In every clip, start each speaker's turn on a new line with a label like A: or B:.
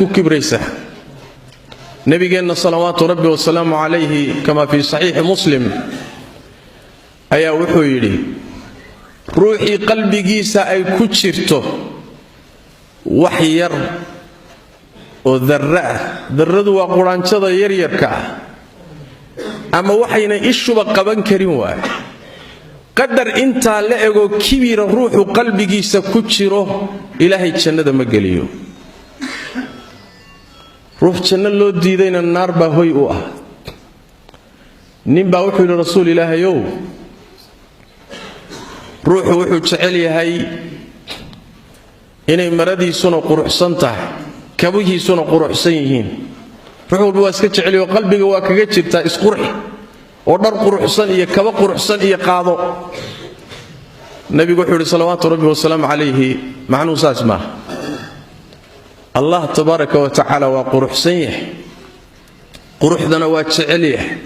A: كبريسة نبينا صلوات ربي والسلام عليه كما في صحيح مسلم أيا وحويلي روحي قلبي جيسا أي كتشرته وحير وذرة وقران شذا يريركا أما وحينا إيشو بقبان كريم واي قدر انت لأغو كبير روح قلبي جيسا كتشره إلهي تشند مقليو روح تشند لو ديدين النار باهوي اوه نين باوحي لرسول الله يو روح وحو تشعلي هاي إني مردي سنة قروح سنته كبوهي سنة قروح سيهين روح البواسكة تشعلي وقلبي واكا جبتا اسقرحي ودر قروح سنية كبا قروح سنية قاضو النبي قحوري صلوات ربي والسلام عليه معنو ساسمه الله تبارك وتعالى وقروح سنية قروح ذنوات تشعليه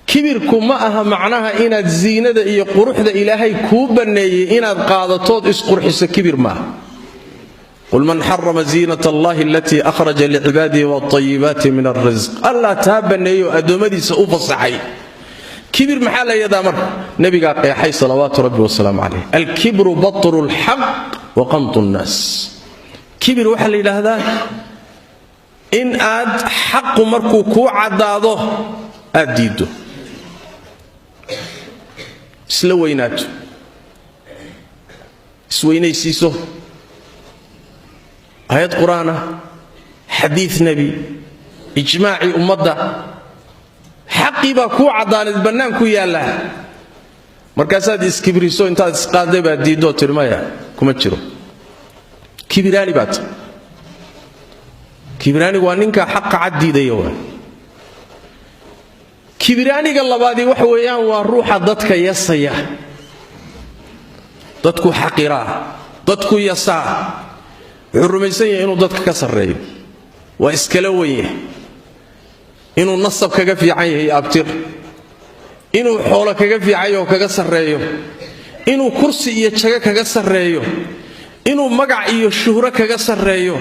A: كبيركم معها معناها إن الزينة إيه قروح ذا إلهي كوبني إن القاضطات اسقرحس كبير ما قل من حرم زينة الله التي أخرج لعباده والطيبات من الرزق الله تابني أدومدي سأفصحي كبير محالة يدامر نبي قال حي صلوات ربي والسلام عليه الكبر بطر الحق وقمط الناس كبير وحل إلى هذا إن آد حق مركو كو عداده أديده سلوينات سويني سيسو آيات قرآن حديث نبي إجماعي أمضى حقي باكو عدان البنان كو يالا مركزات اسكبريسو انتا اسقاده با ديدو ترمايا كما تشيرو كبيراني بات كبيراني وانينكا حق عدي ديوان كبيراني قال لبادي وحويان والروح ضدك يسيا ضدك حقيرا ضدك يسا حرميسيا إنو ضدك كسرية وإسكالوية إنو نصب كغفي عيه أبتر إنو حول كغفي عيه وكغسرية إنو كرسي يتشغى كغسرية إنو مقع إيه الشهرة كغسرية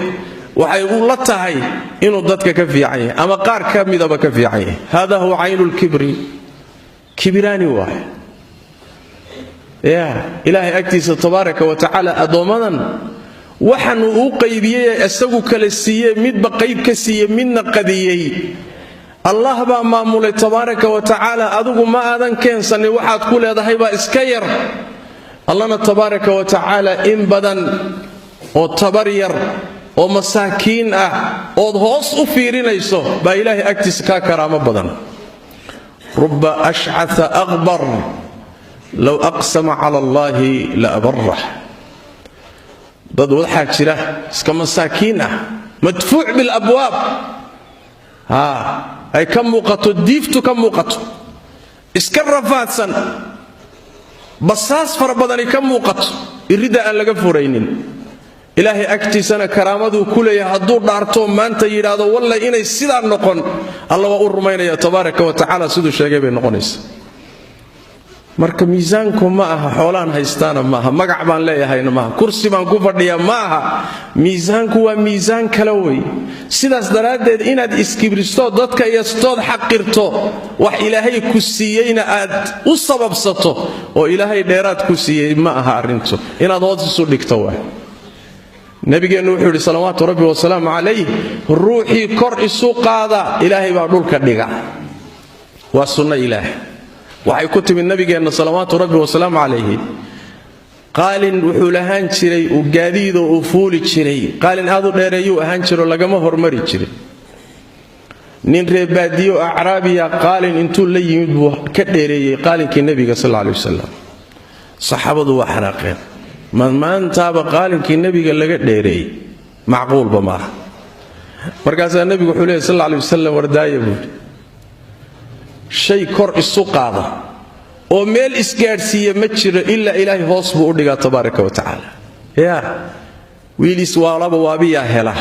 A: وحيقول لطهي إنو ضدك كفي عيه أما قار كامي ذا بكفي عيه هذا هو عين الكبر كبراني واحد يا إلهي أكتس تبارك وتعالى أضمنا waxaan uu qaybiyay asagu kala siiyay midba qayb ka siiyay midna qadiyay Allah ba maamulay tabaaraka wa taala adigu ma aadan keensan waxaad ku leedahay ba iska yar Allahna tabaaraka wa taala in badan oo tabar yar oo masaakiin ah oo hoos u fiirinayso ba Ilaahay agtiisa ka karaamo badan rubba ash'atha aghbar law aqsama ala Allah la abarrah dad waxa jira iska masaakiin ah madfuuc bil abwaab ay kam muuqato diiftu kam muuqato iska rafaadsan basaas farabadan kam muuqato irida aan laga furaynin ilaahay agtiisana karaamadu kuleeyahay haduu dhaarto maanta yiraahdo wallahi inay sida noqon Allah waa u rumaynaya tabaaraka wa taala sidoo sheegay bay noqonaysaa marka miisaanku ma aha xoolaan haystaana ma aha magac baan leeyahayna ma aha kursi baan ku fadhiyaa ma aha miisaanku waa miisaan kala way sidaas daraadeed inaad iskibristo dadka yastood xaqirto wax ilaahay ku siiyayna aad u sababsato oo ilaahay dheeraad ku siiyay ma aha arintu inaad hoos isu dhigto waa nabigeenu wuxuu yiri salawaatu rabbi wa salaamu alayhi ruuxi kor isu qaada ilaahay baa dhulka dhiga waa sunna ilaahay waxay ku timid nabigeena salawaatu rabbi wa salaamu alayhi qaalin wuxuu lahaan jiray oo gaadiido oo fuuli jiray qaalin aad u dheereeyo ahaan jiro lagama hormari jiray nin reebaadiyo acraabiya qaalin intuu la yimid buu ka dheereeyay qaalinkii nabiga sallallahu alayhi wasallam saxaabadu waa xanaaqeen maantaaba qaalinkii nabiga laga dheereeyay macquul ba ma markaas nabigu wuxuu leeyahay sallallahu alayhi wasallam wardaayo shay kor isu qaada oo meel isgaarsiiye ma jiro illa ilaahay hoos buu u dhigaa tabaaraka wa taala ya wiilis waalaba waabiya hela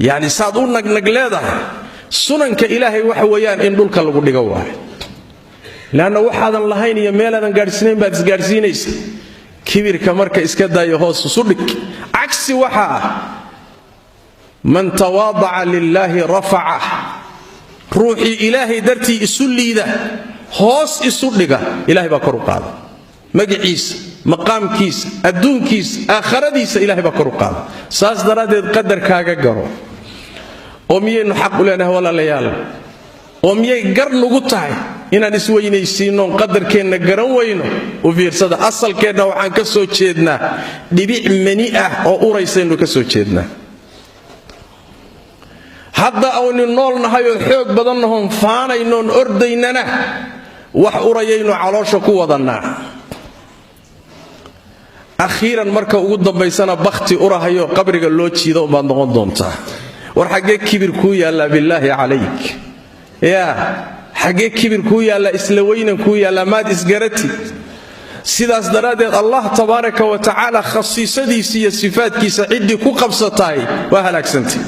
A: yaani saad u nagleedahay sunanka ilaahay waxa weeyaan in dhulka lagu dhigo waa laana waxaadan lahayn iyo meeladan gaarsiinayn baad isgaarsiinaysaa kibirka marka iska daayo hoos isu dhig aksi waxa man tawaadaca lillaahi rafacah ruuxii ilaahay dartii isu liida hoos isu dhiga ilaahay baa kor u qaada magaciisa maqaamkiisa adduunkiisa aakhiradiisa ilaahay baa kor u qaada saas daraaddeed qadarkaaga garo oo miyaynu xaq u leenahay walaalayaal oo miyay gar nugu tahay inaan isweynaysiinno qadarkeenna garan weyno u fiirsada asalkeenna waxaan ka soo jeednaa dhibic mani ah oo uraysaynu ka soo jeednaa hadda aynu nool nahay oo xoog badannahoon faanaynoon ordaynana wax urayaynu caloosha ku wadannaa akhiiran marka ugu dambaysana bakhti urahayo qabriga loo jiido umbaad noqon doontaa war xaggee kibir kuu yaallaa billaahi calayk yaa xaggee kibir kuu yaallaa isla weynan kuu yaallaa maad isgaratid sidaas daraaddeed allah tabaaraka wa tacaala khasiisadiisa iyo sifaadkiisa ciddii ku qabsatahay waa halaagsantay